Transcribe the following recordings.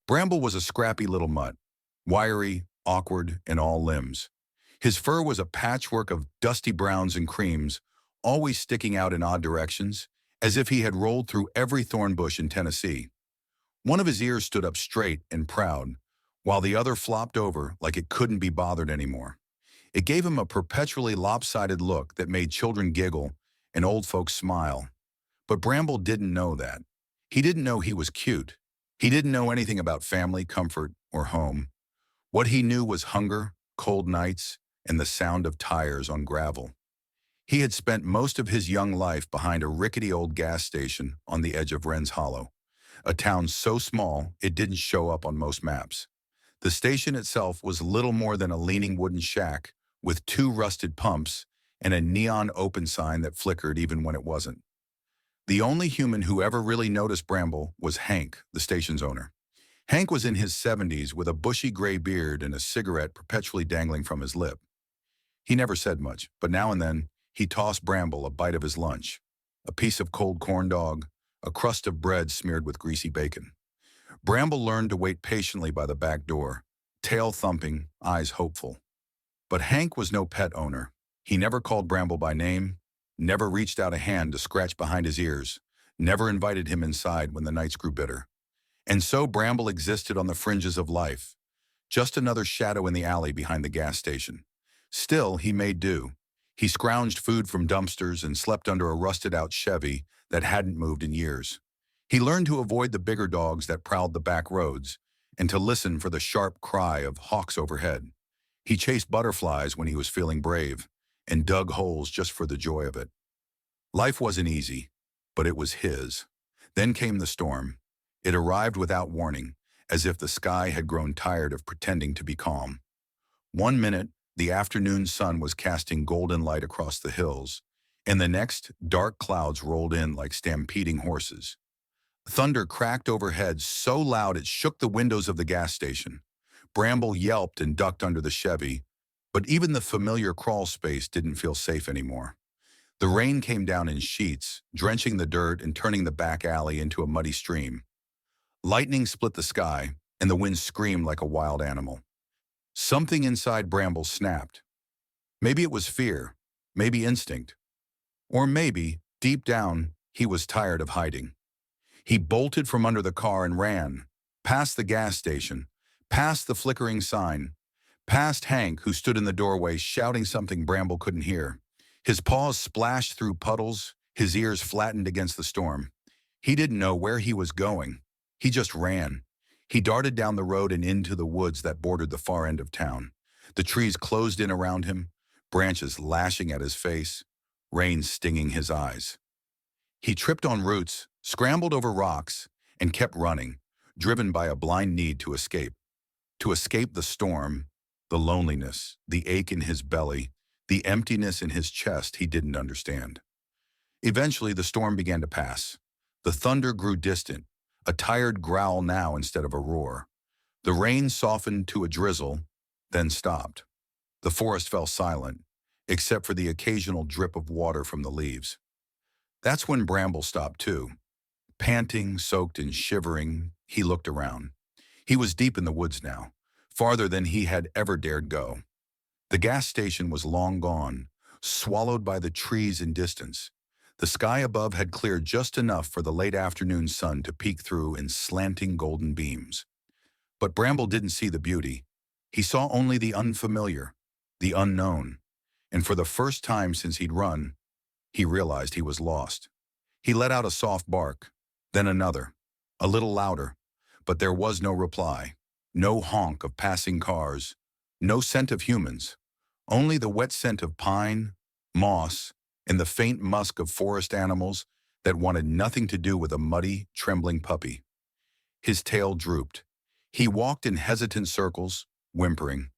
Bramble was a scrappy little mutt, wiry, awkward, in all limbs. His fur was a patchwork of dusty browns and creams, always sticking out in odd directions, as if he had rolled through every thorn bush in Tennessee. One of his ears stood up straight and proud, while the other flopped over like it couldn't be bothered anymore. It gave him a perpetually lopsided look that made children giggle and old folks smile. But Bramble didn't know that. He didn't know he was cute. He didn't know anything about family, comfort, or home. What he knew was hunger, cold nights, and the sound of tires on gravel. He had spent most of his young life behind a rickety old gas station on the edge of Wren's Hollow, a town so small it didn't show up on most maps. The station itself was little more than a leaning wooden shack with two rusted pumps and a neon open sign that flickered even when it wasn't. The only human who ever really noticed Bramble was Hank, the station's owner. Hank was in his 70s with a bushy gray beard and a cigarette perpetually dangling from his lip. He never said much, but now and then he tossed Bramble a bite of his lunch, a piece of cold corn dog, a crust of bread smeared with greasy bacon. Bramble learned to wait patiently by the back door, tail thumping, eyes hopeful. But Hank was no pet owner. He never called Bramble by name, never reached out a hand to scratch behind his ears, never invited him inside when the nights grew bitter. And so Bramble existed on the fringes of life, just another shadow in the alley behind the gas station. Still, he made do. He scrounged food from dumpsters and slept under a rusted-out Chevy that hadn't moved in years. He learned to avoid the bigger dogs that prowled the back roads and to listen for the sharp cry of hawks overhead. He chased butterflies when he was feeling brave and dug holes just for the joy of it. Life wasn't easy, but it was his. Then came the storm. It arrived without warning, as if the sky had grown tired of pretending to be calm. One minute, the afternoon sun was casting golden light across the hills, and the next, dark clouds rolled in like stampeding horses. Thunder cracked overhead so loud it shook the windows of the gas station. Bramble yelped and ducked under the Chevy, but even the familiar crawl space didn't feel safe anymore. The rain came down in sheets, drenching the dirt and turning the back alley into a muddy stream. Lightning split the sky, and the wind screamed like a wild animal. Something inside Bramble snapped. Maybe it was fear, maybe instinct, or maybe, deep down, he was tired of hiding. He bolted from under the car and ran, past the gas station, past the flickering sign, past Hank, who stood in the doorway shouting something Bramble couldn't hear. His paws splashed through puddles, his ears flattened against the storm. He didn't know where he was going. He just ran. He darted down the road and into the woods that bordered the far end of town. The trees closed in around him, branches lashing at his face, rain stinging his eyes. He tripped on roots, scrambled over rocks, and kept running, driven by a blind need to escape. To escape the storm, the loneliness, the ache in his belly, the emptiness in his chest he didn't understand. Eventually, the storm began to pass. The thunder grew distant, a tired growl now instead of a roar. The rain softened to a drizzle, then stopped. The forest fell silent, except for the occasional drip of water from the leaves. That's when Bramble stopped too. Panting, soaked, and shivering, he looked around. He was deep in the woods now, farther than he had ever dared go. The gas station was long gone, swallowed by the trees in distance. The sky above had cleared just enough for the late afternoon sun to peek through in slanting golden beams. But Bramble didn't see the beauty. He saw only the unfamiliar, the unknown. And for the first time since he'd run, he realized he was lost. He let out a soft bark, then another, a little louder, but there was no reply, no honk of passing cars, no scent of humans, only the wet scent of pine, moss, and the faint musk of forest animals that wanted nothing to do with a muddy, trembling puppy. His tail drooped. He walked in hesitant circles, whimpering.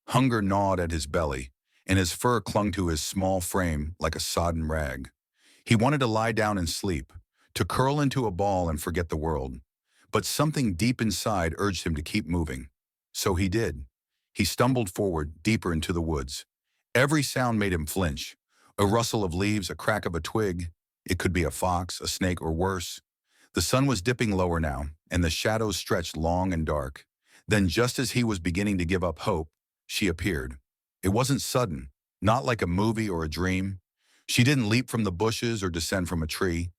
Hunger gnawed at his belly, and his fur clung to his small frame like a sodden rag. He wanted to lie down and sleep, to curl into a ball and forget the world. But something deep inside urged him to keep moving. So he did. He stumbled forward, deeper into the woods. Every sound made him flinch. A rustle of leaves, a crack of a twig. It could be a fox, a snake, or worse. The sun was dipping lower now, and the shadows stretched long and dark. Then, just as he was beginning to give up hope, she appeared. It wasn't sudden, not like a movie or a dream. She didn't leap from the bushes or descend from a tree.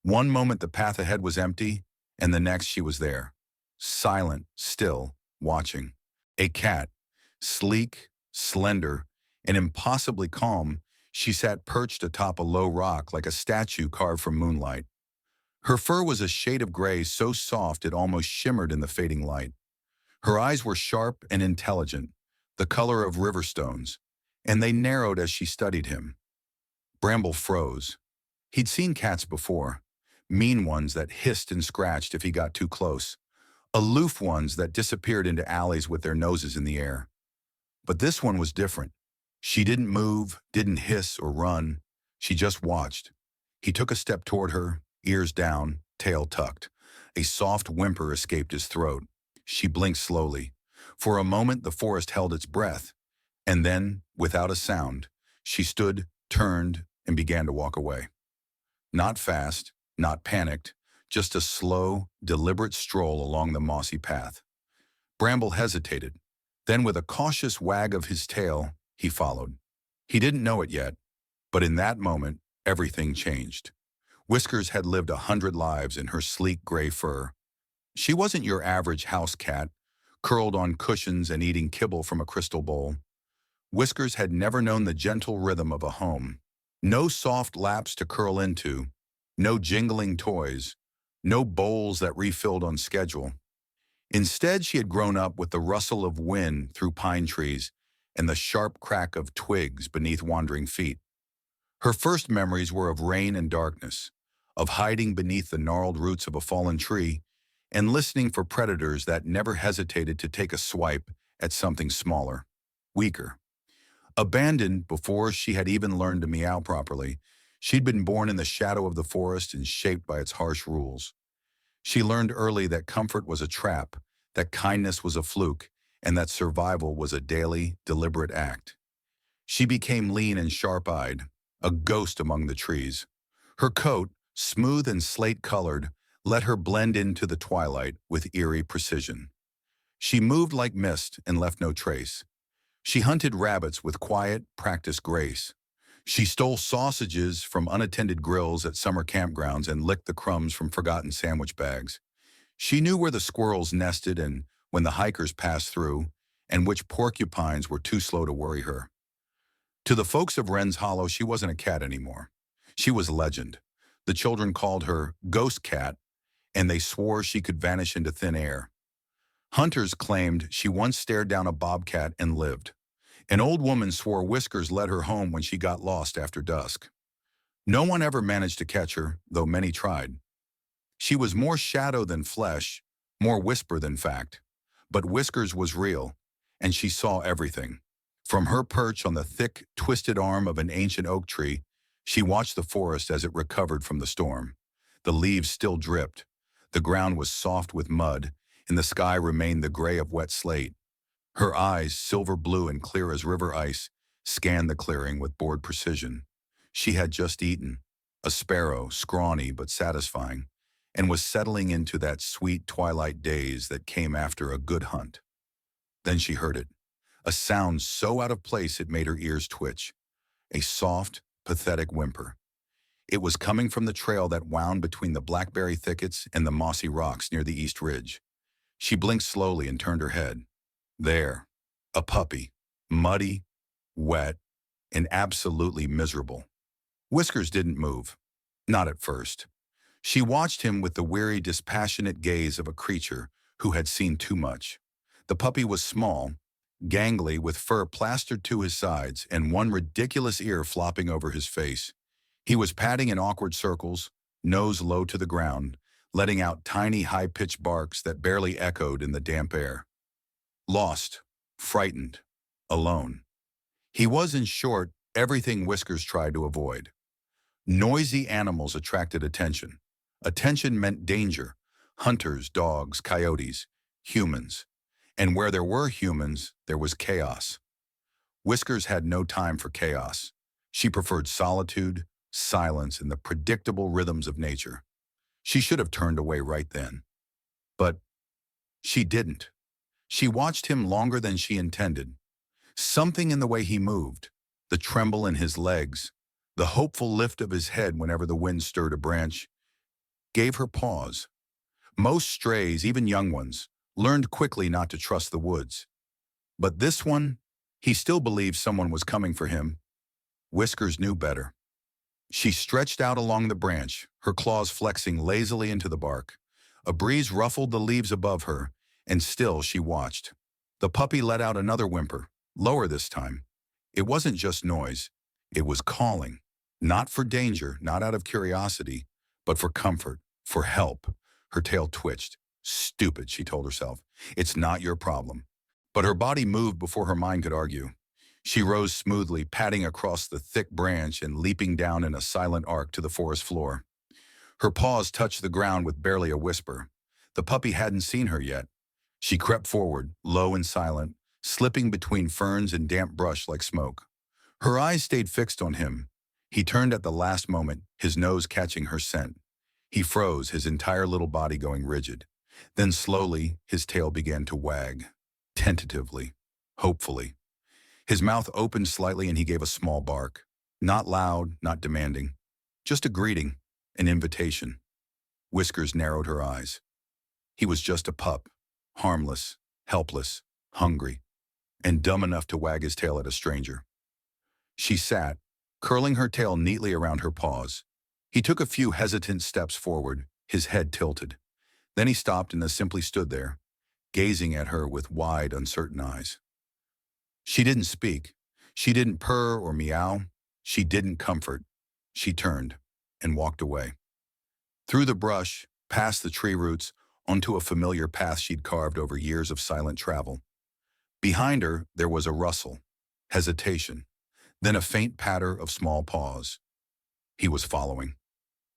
One moment the path ahead was empty, and the next she was there, silent, still, watching. A cat, sleek, slender, and impossibly calm, she sat perched atop a low rock like a statue carved from moonlight. Her fur was a shade of gray so soft it almost shimmered in the fading light. Her eyes were sharp and intelligent, the color of river stones, and they narrowed as she studied him. Bramble froze. He'd seen cats before, mean ones that hissed and scratched if he got too close, aloof ones that disappeared into alleys with their noses in the air. But this one was different. She didn't move, didn't hiss or run. She just watched. He took a step toward her, ears down, tail tucked. A soft whimper escaped his throat. She blinked slowly. For a moment, the forest held its breath. And then, without a sound, she stood, turned, and began to walk away. Not fast, not panicked, just a slow, deliberate stroll along the mossy path. Bramble hesitated. Then, with a cautious wag of his tail, he followed. He didn't know it yet, but in that moment, everything changed. Whiskers had lived 100 lives in her sleek gray fur. She wasn't your average house cat, curled on cushions and eating kibble from a crystal bowl. Whiskers had never known the gentle rhythm of a home. No soft laps to curl into, no jingling toys, no bowls that refilled on schedule. Instead, she had grown up with the rustle of wind through pine trees and the sharp crack of twigs beneath wandering feet. Her first memories were of rain and darkness, of hiding beneath the gnarled roots of a fallen tree and listening for predators that never hesitated to take a swipe at something smaller, weaker. Abandoned before she had even learned to meow properly, she'd been born in the shadow of the forest and shaped by its harsh rules. She learned early that comfort was a trap, that kindness was a fluke, and that survival was a daily, deliberate act. She became lean and sharp-eyed, a ghost among the trees. Her coat, smooth and slate-colored, let her blend into the twilight with eerie precision. She moved like mist and left no trace. She hunted rabbits with quiet, practiced grace. She stole sausages from unattended grills at summer campgrounds and licked the crumbs from forgotten sandwich bags. She knew where the squirrels nested and when the hikers passed through, and which porcupines were too slow to worry her. To the folks of Wren's Hollow, she wasn't a cat anymore. She was legend. The children called her Ghost Cat, and they swore she could vanish into thin air. Hunters claimed she once stared down a bobcat and lived. An old woman swore Whiskers led her home when she got lost after dusk. No one ever managed to catch her, though many tried. She was more shadow than flesh, more whisper than fact. But Whiskers was real, and she saw everything. From her perch on the thick, twisted arm of an ancient oak tree, she watched the forest as it recovered from the storm. The leaves still dripped. The ground was soft with mud, and the sky remained the gray of wet slate. Her eyes, silver blue and clear as river ice, scanned the clearing with bored precision. She had just eaten, a sparrow, scrawny but satisfying, and was settling into that sweet twilight daze that came after a good hunt. Then she heard it, a sound so out of place it made her ears twitch, a soft, pathetic whimper. It was coming from the trail that wound between the blackberry thickets and the mossy rocks near the east ridge. She blinked slowly and turned her head. There, a puppy, muddy, wet, and absolutely miserable. Whiskers didn't move, not at first. She watched him with the weary, dispassionate gaze of a creature who had seen too much. The puppy was small, gangly with fur plastered to his sides and one ridiculous ear flopping over his face. He was padding in awkward circles, nose low to the ground, letting out tiny, high-pitched barks that barely echoed in the damp air. Lost, frightened, alone. He was, in short, everything Whiskers tried to avoid. Noisy animals attracted attention. Attention meant danger. Hunters, dogs, coyotes, humans. And where there were humans, there was chaos. Whiskers had no time for chaos. She preferred solitude, silence, and the predictable rhythms of nature. She should have turned away right then. But she didn't. She watched him longer than she intended. Something in the way he moved, the tremble in his legs, the hopeful lift of his head whenever the wind stirred a branch, gave her pause. Most strays, even young ones, learned quickly not to trust the woods. But this one, he still believed someone was coming for him. Whiskers knew better. She stretched out along the branch, her claws flexing lazily into the bark. A breeze ruffled the leaves above her, and still she watched. The puppy let out another whimper, lower this time. It wasn't just noise. It was calling. Not for danger, not out of curiosity, but for comfort, for help. Her tail twitched. Stupid, she told herself. It's not your problem. But her body moved before her mind could argue. She rose smoothly, padding across the thick branch and leaping down in a silent arc to the forest floor. Her paws touched the ground with barely a whisper. The puppy hadn't seen her yet. She crept forward, low and silent, slipping between ferns and damp brush like smoke. Her eyes stayed fixed on him. He turned at the last moment, his nose catching her scent. He froze, his entire little body going rigid. Then slowly, his tail began to wag. Tentatively, hopefully. His mouth opened slightly and he gave a small bark. Not loud, not demanding. Just a greeting, an invitation. Whiskers narrowed her eyes. He was just a pup, harmless, helpless, hungry, and dumb enough to wag his tail at a stranger. She sat, curling her tail neatly around her paws. He took a few hesitant steps forward, his head tilted. Then he stopped and simply stood there, gazing at her with wide, uncertain eyes. She didn't speak. She didn't purr or meow. She didn't comfort. She turned and walked away. Through the brush, past the tree roots, onto a familiar path she'd carved over years of silent travel. Behind her, there was a rustle, hesitation, then a faint patter of small paws. He was following.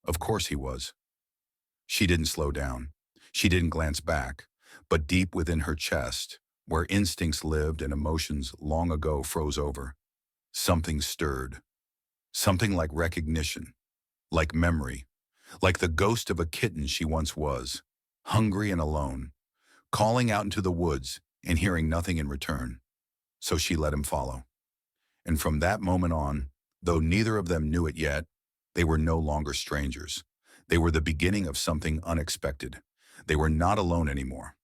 Of course he was. She didn't slow down. She didn't glance back, but deep within her chest, where instincts lived and emotions long ago froze over, something stirred. Something like recognition, like memory, like the ghost of a kitten she once was, hungry and alone, calling out into the woods and hearing nothing in return. So she let him follow. And from that moment on, though neither of them knew it yet, they were no longer strangers. They were the beginning of something unexpected. They were not alone anymore.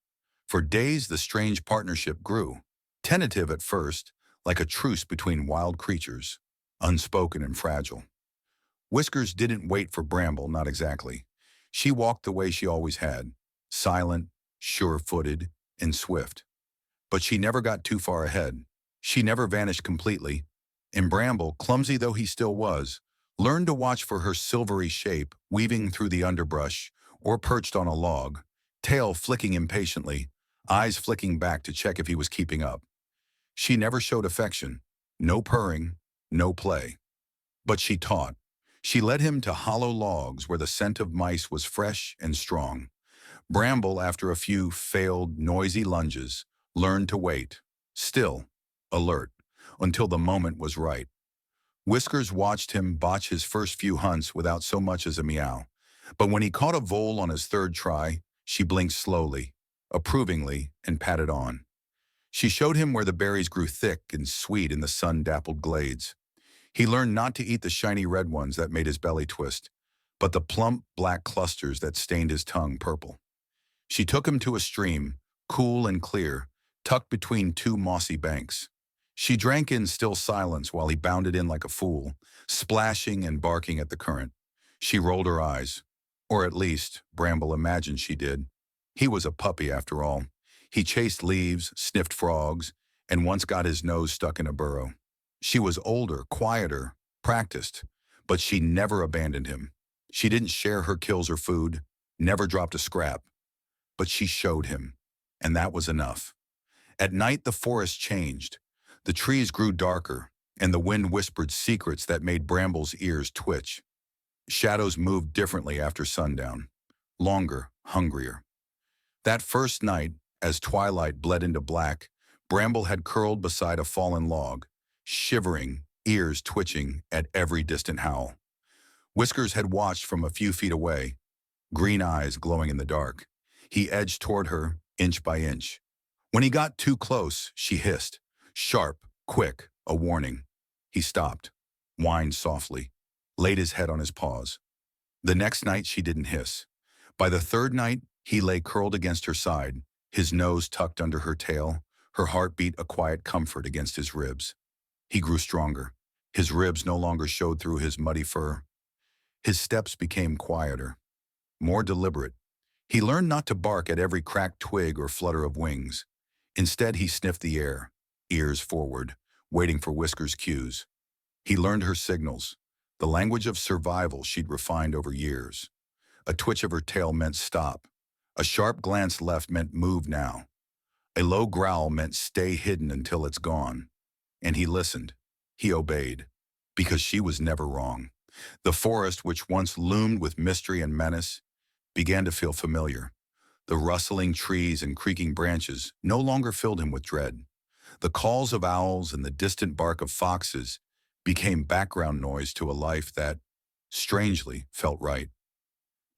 For days, the strange partnership grew, tentative at first, like a truce between wild creatures, unspoken and fragile. Whiskers didn't wait for Bramble, not exactly. She walked the way she always had, silent, sure-footed, and swift. But she never got too far ahead. She never vanished completely. And Bramble, clumsy though he still was, learned to watch for her silvery shape weaving through the underbrush or perched on a log, tail flicking impatiently, eyes flicking back to check if he was keeping up. She never showed affection, no purring, no play. But she taught. She led him to hollow logs where the scent of mice was fresh and strong. Bramble, after a few failed, noisy lunges, learned to wait, still, alert, until the moment was right. Whiskers watched him botch his first few hunts without so much as a meow. But when he caught a vole on his third try, she blinked slowly, approvingly, and patted on. She showed him where the berries grew thick and sweet in the sun-dappled glades. He learned not to eat the shiny red ones that made his belly twist, but the plump black clusters that stained his tongue purple. She took him to a stream, cool and clear, tucked between two mossy banks. She drank in still silence while he bounded in like a fool, splashing and barking at the current. She rolled her eyes, or at least, Bramble imagined she did. He was a puppy after all. He chased leaves, sniffed frogs, and once got his nose stuck in a burrow. She was older, quieter, practiced, but she never abandoned him. She didn't share her kills or food, never dropped a scrap. But she showed him, and that was enough. At night, the forest changed. The trees grew darker, and the wind whispered secrets that made Bramble's ears twitch. Shadows moved differently after sundown, longer, hungrier. That first night, as twilight bled into black, Bramble had curled beside a fallen log, shivering, ears twitching at every distant howl. Whiskers had watched from a few feet away, green eyes glowing in the dark. He edged toward her, inch by inch. When he got too close, she hissed. Sharp, quick, a warning. He stopped, whined softly, laid his head on his paws. The next night, she didn't hiss. By the third night, he lay curled against her side, his nose tucked under her tail, her heartbeat a quiet comfort against his ribs. He grew stronger. His ribs no longer showed through his muddy fur. His steps became quieter, more deliberate. He learned not to bark at every cracked twig or flutter of wings. Instead, he sniffed the air, ears forward, waiting for Whiskers' cues. He learned her signals, the language of survival she'd refined over years. A twitch of her tail meant stop. A sharp glance left meant move now. A low growl meant stay hidden until it's gone. And he listened. He obeyed. Because she was never wrong. The forest, which once loomed with mystery and menace, began to feel familiar. The rustling trees and creaking branches no longer filled him with dread. The calls of owls and the distant bark of foxes became background noise to a life that, strangely, felt right.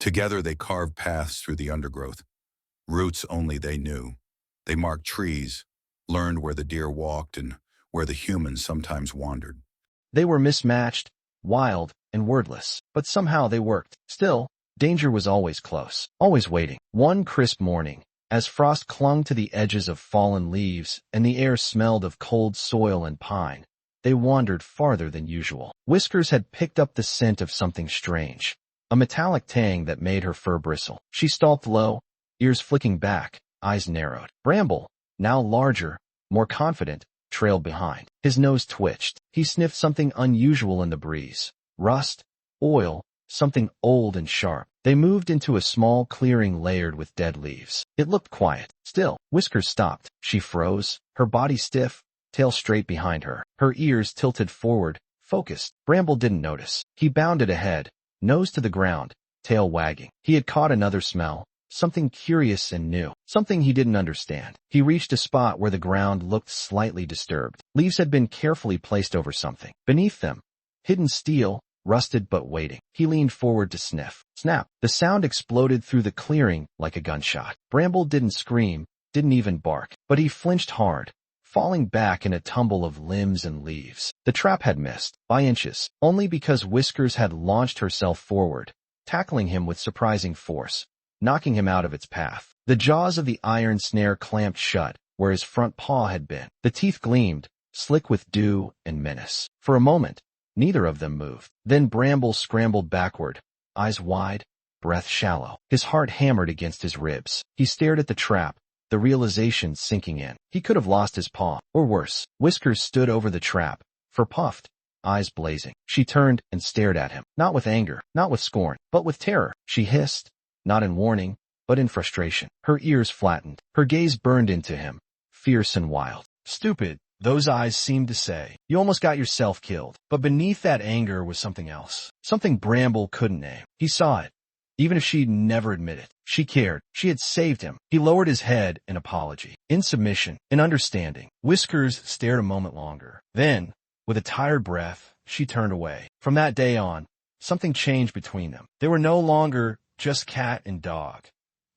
Together they carved paths through the undergrowth. Routes only they knew. They marked trees, learned where the deer walked and where the humans sometimes wandered. They were mismatched, wild, and wordless, but somehow they worked. Still, danger was always close, always waiting. One crisp morning, as frost clung to the edges of fallen leaves and the air smelled of cold soil and pine, they wandered farther than usual. Whiskers had picked up the scent of something strange, a metallic tang that made her fur bristle. She stalked low, ears flicking back, eyes narrowed. Bramble, now larger, more confident, trailed behind. His nose twitched. He sniffed something unusual in the breeze. Rust, oil, something old and sharp. They moved into a small clearing layered with dead leaves. It looked quiet. Still, Whiskers stopped. She froze, her body stiff, tail straight behind her. Her ears tilted forward, focused. Bramble didn't notice. He bounded ahead, nose to the ground, tail wagging. He had caught another smell, something curious and new, something he didn't understand. He reached a spot where the ground looked slightly disturbed. Leaves had been carefully placed over something. Beneath them, hidden steel, rusted but waiting. He leaned forward to sniff. Snap! The sound exploded through the clearing like a gunshot. Bramble didn't scream, didn't even bark, but he flinched hard, falling back in a tumble of limbs and leaves. The trap had missed, by inches, only because Whiskers had launched herself forward, tackling him with surprising force, knocking him out of its path. The jaws of the iron snare clamped shut, where his front paw had been. The teeth gleamed, slick with dew and menace. For a moment, neither of them moved. Then Bramble scrambled backward, eyes wide, breath shallow. His heart hammered against his ribs. He stared at the trap, the realization sinking in. He could have lost his paw, or worse. Whiskers stood over the trap, fur puffed, eyes blazing. She turned and stared at him, not with anger, not with scorn, but with terror. She hissed, not in warning, but in frustration. Her ears flattened. Her gaze burned into him, fierce and wild. Stupid, those eyes seemed to say. You almost got yourself killed. But beneath that anger was something else. Something Bramble couldn't name. He saw it, even if she'd never admit it. She cared. She had saved him. He lowered his head in apology, in submission, in understanding. Whiskers stared a moment longer. Then, with a tired breath, she turned away. From that day on, something changed between them. They were no longer just cat and dog.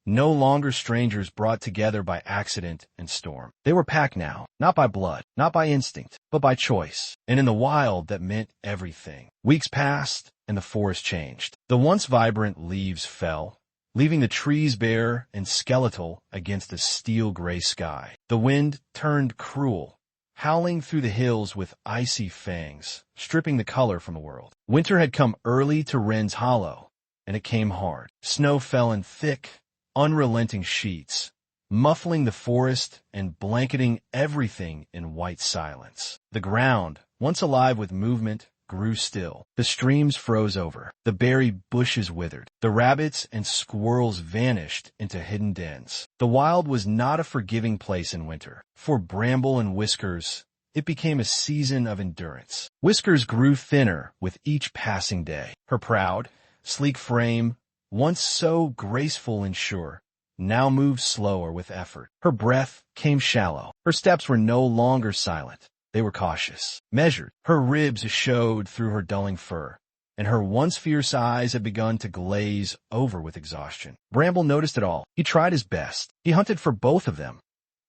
No longer strangers brought together by accident and storm. They were pack now, not by blood, not by instinct, but by choice. And in the wild, that meant everything. Weeks passed, and the forest changed. The once vibrant leaves fell, leaving the trees bare and skeletal against a steel-gray sky. The wind turned cruel, howling through the hills with icy fangs, stripping the color from the world. Winter had come early to Wren's Hollow, and it came hard. Snow fell in thick, unrelenting sheets, muffling the forest and blanketing everything in white silence. The ground, once alive with movement, grew still. The streams froze over. The berry bushes withered. The rabbits and squirrels vanished into hidden dens. The wild was not a forgiving place in winter. For Bramble and Whiskers, it became a season of endurance. Whiskers grew thinner with each passing day. Her proud, sleek frame, once so graceful and sure, now moved slower with effort. Her breath came shallow. Her steps were no longer silent. They were cautious, measured. Her ribs showed through her dulling fur, and her once fierce eyes had begun to glaze over with exhaustion. Bramble noticed it all. He tried his best. He hunted for both of them,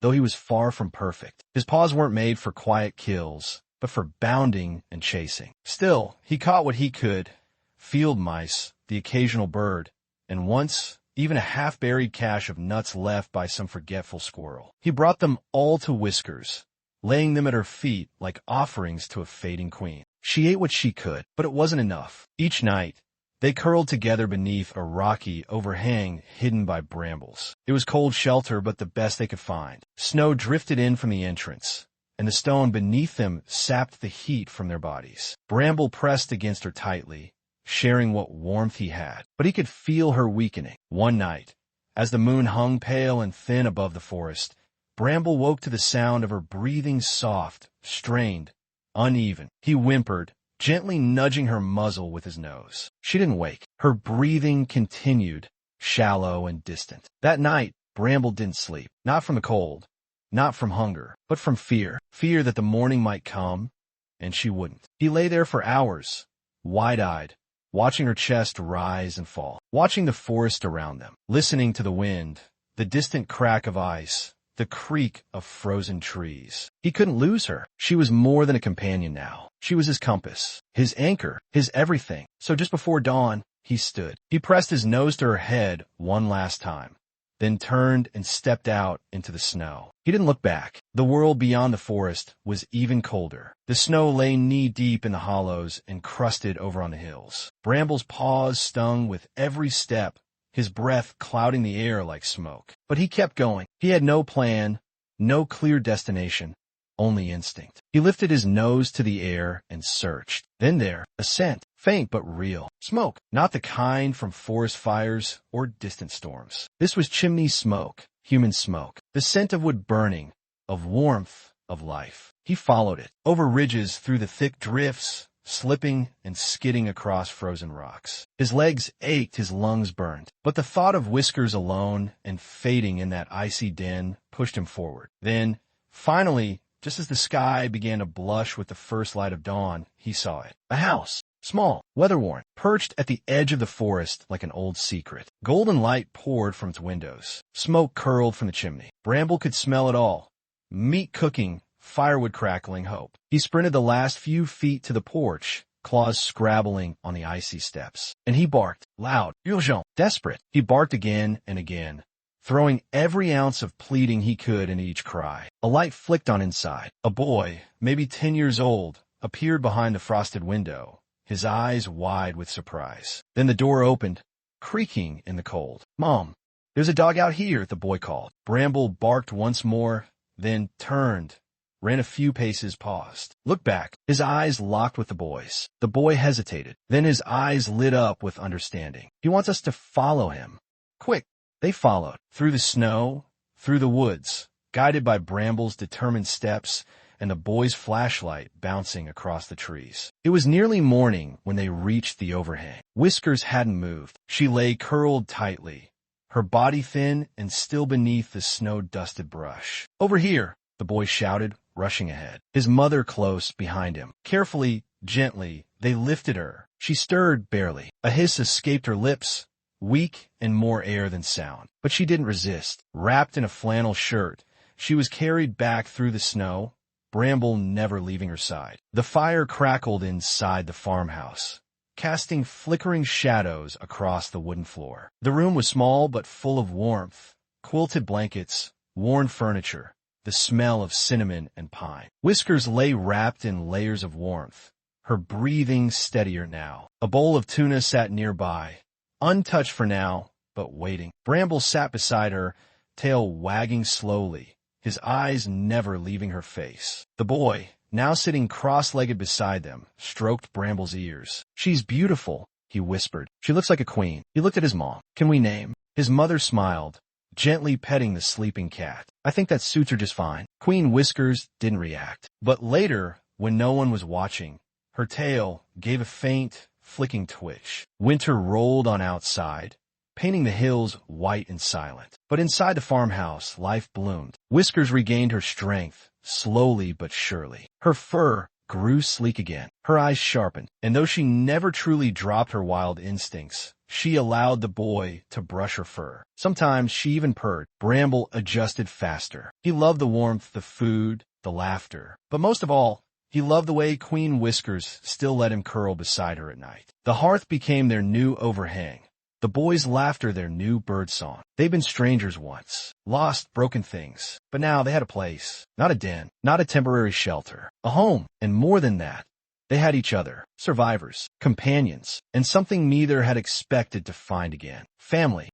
though he was far from perfect. His paws weren't made for quiet kills, but for bounding and chasing. Still, he caught what he could: field mice, the occasional bird, and once, even a half-buried cache of nuts left by some forgetful squirrel. He brought them all to Whiskers, laying them at her feet like offerings to a fading queen. She ate what she could, but it wasn't enough. Each night, they curled together beneath a rocky overhang hidden by brambles. It was cold shelter, but the best they could find. Snow drifted in from the entrance, and the stone beneath them sapped the heat from their bodies. Bramble pressed against her tightly, sharing what warmth he had, but he could feel her weakening. One night, as the moon hung pale and thin above the forest, Bramble woke to the sound of her breathing, soft, strained, uneven. He whimpered, gently nudging her muzzle with his nose. She didn't wake. Her breathing continued, shallow and distant. That night, Bramble didn't sleep, not from the cold, not from hunger, but from fear. Fear that the morning might come, and she wouldn't. He lay there for hours, wide-eyed, watching her chest rise and fall, watching the forest around them, listening to the wind, the distant crack of ice, the creak of frozen trees. He couldn't lose her. She was more than a companion now. She was his compass, his anchor, his everything. So just before dawn, he stood. He pressed his nose to her head one last time, then turned and stepped out into the snow. He didn't look back. The world beyond the forest was even colder. The snow lay knee-deep in the hollows and crusted over on the hills. Bramble's paws stung with every step, his breath clouding the air like smoke. But he kept going. He had no plan, no clear destination, only instinct. He lifted his nose to the air and searched. Then there, a scent, faint but real. Smoke, not the kind from forest fires or distant storms. This was chimney smoke, human smoke, the scent of wood burning, of warmth, of life. He followed it, over ridges, through the thick drifts, slipping and skidding across frozen rocks. His legs ached, his lungs burned, but the thought of Whiskers alone and fading in that icy den pushed him forward. Then, finally, just as the sky began to blush with the first light of dawn, he saw it. A house, small, weather-worn, perched at the edge of the forest like an old secret. Golden light poured from its windows. Smoke curled from the chimney. Bramble could smell it all. Meat cooking, firewood crackling, hope. He sprinted the last few feet to the porch, claws scrabbling on the icy steps. And he barked, loud, urgent, desperate. He barked again and again, throwing every ounce of pleading he could into each cry. A light flicked on inside. A boy, maybe 10 years old, appeared behind the frosted window, his eyes wide with surprise. Then the door opened, creaking in the cold. "Mom, there's a dog out here," the boy called. Bramble barked once more, then turned, ran a few paces, paused, looked back. His eyes locked with the boy's. The boy hesitated. Then his eyes lit up with understanding. "He wants us to follow him. Quick." They followed, through the snow, through the woods, guided by Bramble's determined steps and the boy's flashlight bouncing across the trees. It was nearly morning when they reached the overhang. Whiskers hadn't moved. She lay curled tightly, her body thin and still beneath the snow-dusted brush. "Over here," the boy shouted, rushing ahead, his mother close behind him. Carefully, gently, they lifted her. She stirred barely. A hiss escaped her lips, weak and more air than sound. But she didn't resist. Wrapped in a flannel shirt, she was carried back through the snow, Bramble never leaving her side. The fire crackled inside the farmhouse, casting flickering shadows across the wooden floor. The room was small but full of warmth, quilted blankets, worn furniture, the smell of cinnamon and pine. Whiskers lay wrapped in layers of warmth, her breathing steadier now. A bowl of tuna sat nearby, untouched for now, but waiting. Bramble sat beside her, tail wagging slowly, his eyes never leaving her face. The boy, now sitting cross-legged beside them, stroked Bramble's ears. "She's beautiful," he whispered. "She looks like a queen." He looked at his mom. "Can we name?" His mother smiled, gently petting the sleeping cat. "I think that suits her just fine." Queen Whiskers didn't react. But later, when no one was watching, her tail gave a faint, flicking twitch. Winter rolled on outside, painting the hills white and silent. But inside the farmhouse, life bloomed. Whiskers regained her strength, slowly but surely. Her fur, grew sleek again. Her eyes sharpened, and though she never truly dropped her wild instincts, she allowed the boy to brush her fur. Sometimes she even purred. Bramble adjusted faster. He loved the warmth, the food, the laughter. But most of all, he loved the way Queen Whiskers still let him curl beside her at night. The hearth became their new overhang. The boys' laughter their new birdsong. They'd been strangers once, lost, broken things. But now they had a place. Not a den, not a temporary shelter. A home, and more than that, they had each other, survivors, companions, and something neither had expected to find again. Family.